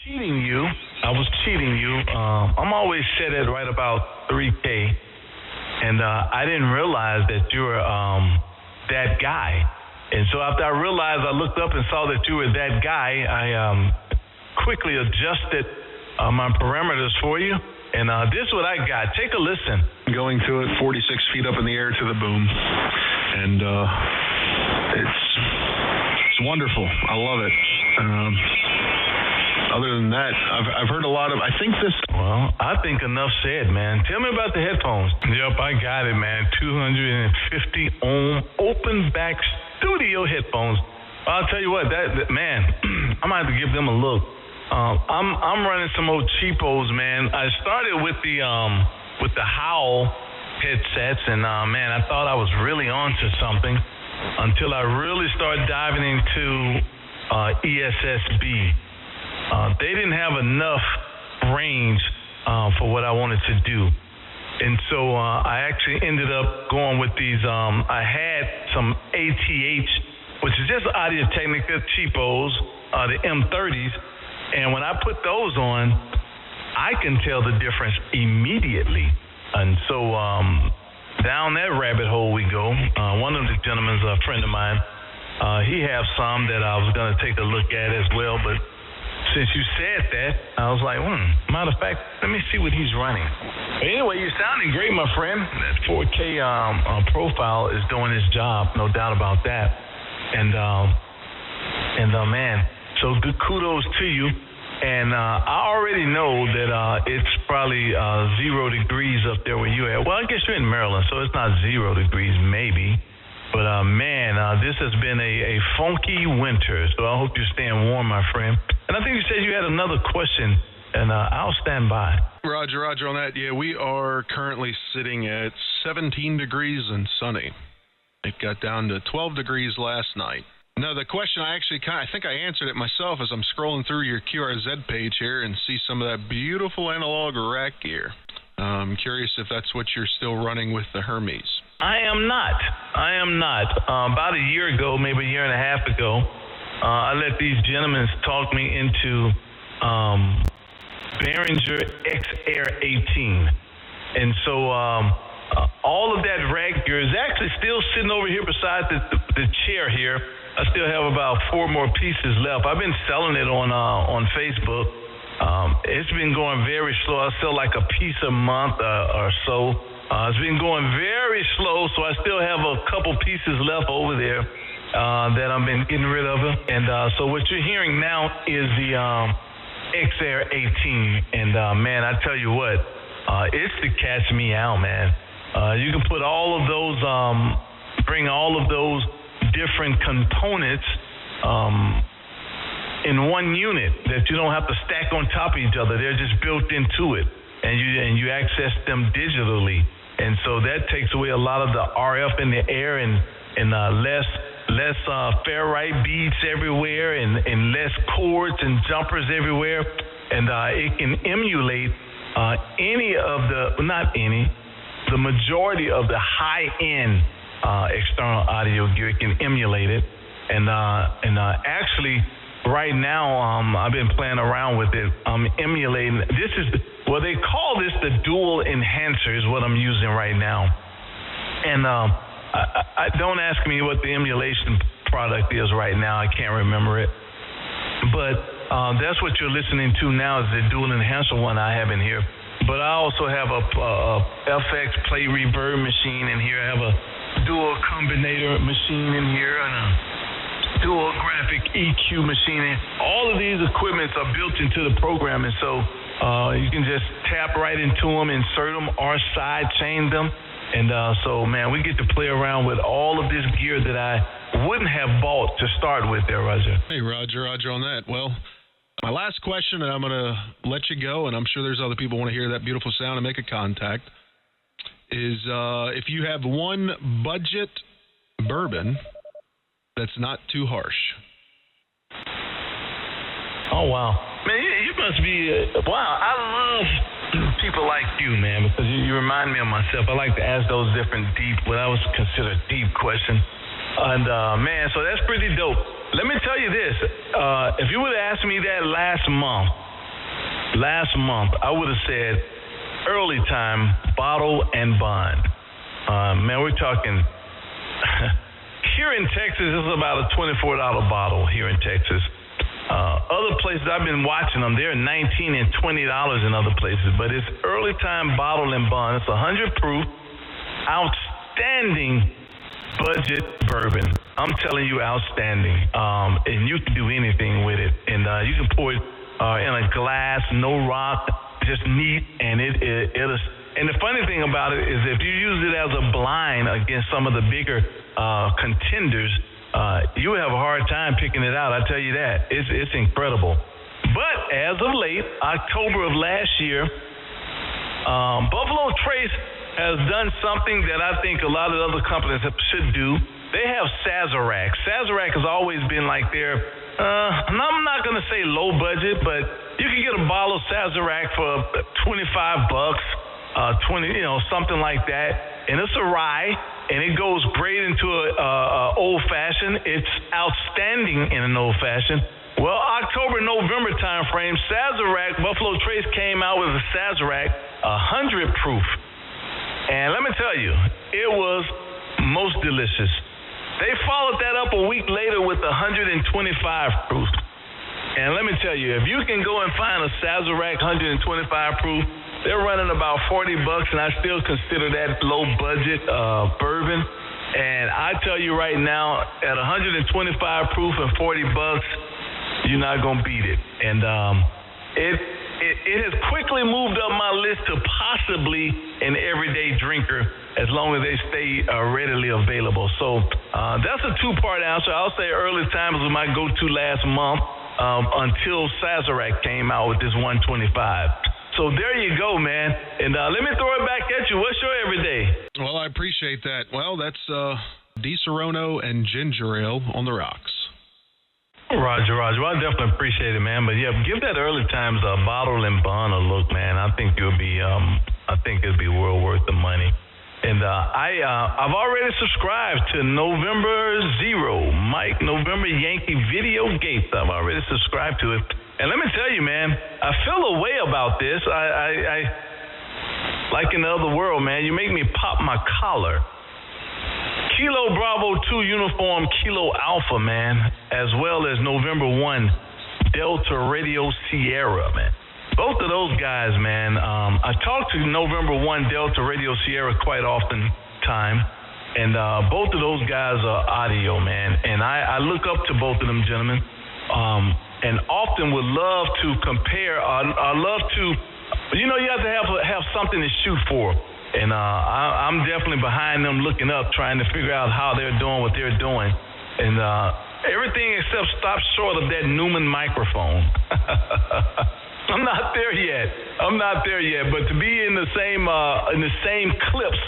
cheating you. I'm always set at right about 3K, and I didn't realize that you were that guy. And so after I realized, I looked up and saw that you were that guy. I quickly adjusted my parameters for you, and this is what I got. Take a listen. Going to it, 46 feet up in the air to the boom, and it's wonderful. I love it. Other than that, I've heard a lot of. I think enough said, man. Tell me about the headphones. Yep, I got it, man. 250 ohm open back studio headphones. I'll tell you what, that man, I might have to give them a look. I'm running some old cheapos, man. I started with the Howl headsets, and man, I thought I was really onto something until I really started diving into ESSB. They didn't have enough range for what I wanted to do. And so I actually ended up going with these. I had some ATH, which is just Audio-Technica cheapos, the M30s. And when I put those on, I can tell the difference immediately. And so down that rabbit hole we go. One of the gentlemen's a friend of mine. He has some that I was going to take a look at as well, but since you said that, I was like, matter of fact, let me see what he's running. But anyway, you're sounding great, my friend. That 4K profile is doing its job, no doubt about that. And man, so good kudos to you. And I already know that it's probably 0 degrees up there where you're at. Well, I guess you're in Maryland, so it's not 0 degrees, maybe. But man, this has been a funky winter, so I hope you're staying warm, my friend. And I think you said you had another question, and I'll stand by. Roger on that. Yeah, we are currently sitting at 17 degrees and sunny. It got down to 12 degrees last night. Now, the question I think I answered it myself as I'm scrolling through your QRZ page here and see some of that beautiful analog rack gear. I'm curious if that's what you're still running with the Hermes. I am not. About a year ago, maybe a year and a half ago, I let these gentlemen talk me into Behringer X-Air 18. And so all of that rack gear is actually still sitting over here beside the chair here. I still have about 4 more pieces left. I've been selling it on Facebook. It's been going very slow. I sell like a piece a month or so. It's been going very slow, so I still have a couple pieces left over there that I've been getting rid of. And so what you're hearing now is the X-Air 18. And man, I tell you what, it's to catch me out, man. You can put all of those, bring all of those different components in one unit that you don't have to stack on top of each other. They're just built into it, and you access them digitally. And so that takes away a lot of the RF in the air and less ferrite beads everywhere and less cords and jumpers everywhere. And it can emulate the majority of the high-end external audio gear. It can emulate it. And actually, right now, I've been playing around with it. I'm emulating. They call this the dual enhancer is what I'm using right now. And I don't ask me what the emulation product is right now. I can't remember it. But that's what you're listening to now is the dual enhancer one I have in here. But I also have a FX Play Reverb machine in here. I have a dual combinator machine in here and a dual graphic EQ machine. All of these equipments are built into the program, and so you can just tap right into them, insert them, or side chain them. And so, man, we get to play around with all of this gear that I wouldn't have bought to start with there, Roger. Hey, Roger on that. Well, my last question, and I'm going to let you go, and I'm sure there's other people who want to hear that beautiful sound and make a contact, is if you have one budget bourbon that's not too harsh. Oh, wow. Man, you must be, wow, I love people like you, man, because you remind me of myself. I like to ask those different what I would consider deep questions. And, man, so that's pretty dope. Let me tell you this. If you would have asked me that last month, last month, I would have said early time bottle and bond. Man, we're talking here in Texas, it's about a $24 bottle here in Texas. Other places I've been watching them, they're $19 and $20 in other places, but it's early time bottle and bond. It's 100 proof, outstanding budget bourbon. I'm telling you, outstanding. And you can do anything with it. And you can pour it in a glass, no rock, just neat, and it'll. And the funny thing about it is if you use it as a blind against some of the bigger contenders, you would have a hard time picking it out. I tell you that. It's incredible. But as of late, October of last year, Buffalo Trace has done something that I think a lot of other companies should do. They have Sazerac. Sazerac has always been like their, I'm not going to say low budget, but you can get a bottle of Sazerac for $25, 20, something like that. And it's a rye, and it goes great into a old fashioned. It's outstanding in an old fashioned. Well, October, November time frame, Sazerac, Buffalo Trace came out with a Sazerac 100 proof. And let me tell you, it was most delicious. They followed that up a week later with 125 proof. And let me tell you, if you can go and find a Sazerac 125 proof, they're running about $40, and I still consider that low budget bourbon. And I tell you right now, at 125 proof and $40, you're not gonna beat it. And it has quickly moved up my list to possibly an everyday drinker as long as they stay readily available. So that's a two-part answer. I'll say early times was my go-to last month until Sazerac came out with this 125. So there you go, man. And let me throw it back at you. What's your everyday? Well, I appreciate that. Well, that's Di Serono and ginger ale on the rocks. Roger. Well, I definitely appreciate it, man. But yeah, give that early times bottle and bond a look, man. I think it'll be well worth the money. And I've already subscribed to November 0, Mike November Yankee Video Gates. I've already subscribed to it. And let me tell you, man, I feel a way about this. I like in the other world, man, you make me pop my collar. Kilo Bravo 2 Uniform Kilo Alpha, man, as well as November 1 Delta Radio Sierra, man. Both of those guys, man, I talk to November 1 Delta Radio Sierra quite often time, and both of those guys are audio, man. And I look up to both of them gentlemen, and often would love to compare. I love to, you have to have something to shoot for. And I'm definitely behind them, looking up, trying to figure out how they're doing what they're doing. And everything except stop short of that Newman microphone. I'm not there yet. But to be in the same clips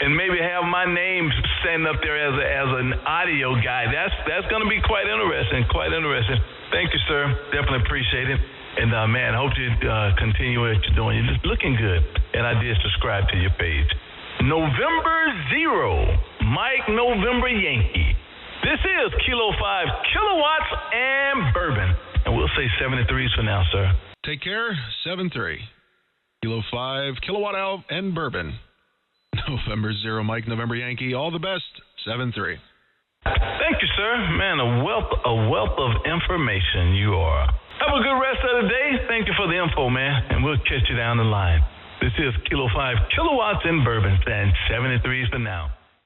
and maybe have my name stand up there as an audio guy, that's going to be quite interesting. Thank you, sir. Definitely appreciate it. And, man, I hope you continue what you're doing. You're just looking good. And I did subscribe to your page. November 0, Mike November Yankee. This is Kilo 5 kilowatts and bourbon. And we'll say 73s for now, sir. Take care. 7-3. Kilo 5 kilowatt out and bourbon. November 0, Mike November Yankee. All the best. 7-3. Thank you, sir. Man, a wealth of information you are. Have a good rest of the day. Thank you for the info, man. And we'll catch you down the line. This is Kilo 5 kilowatts in bourbon and 73s for now.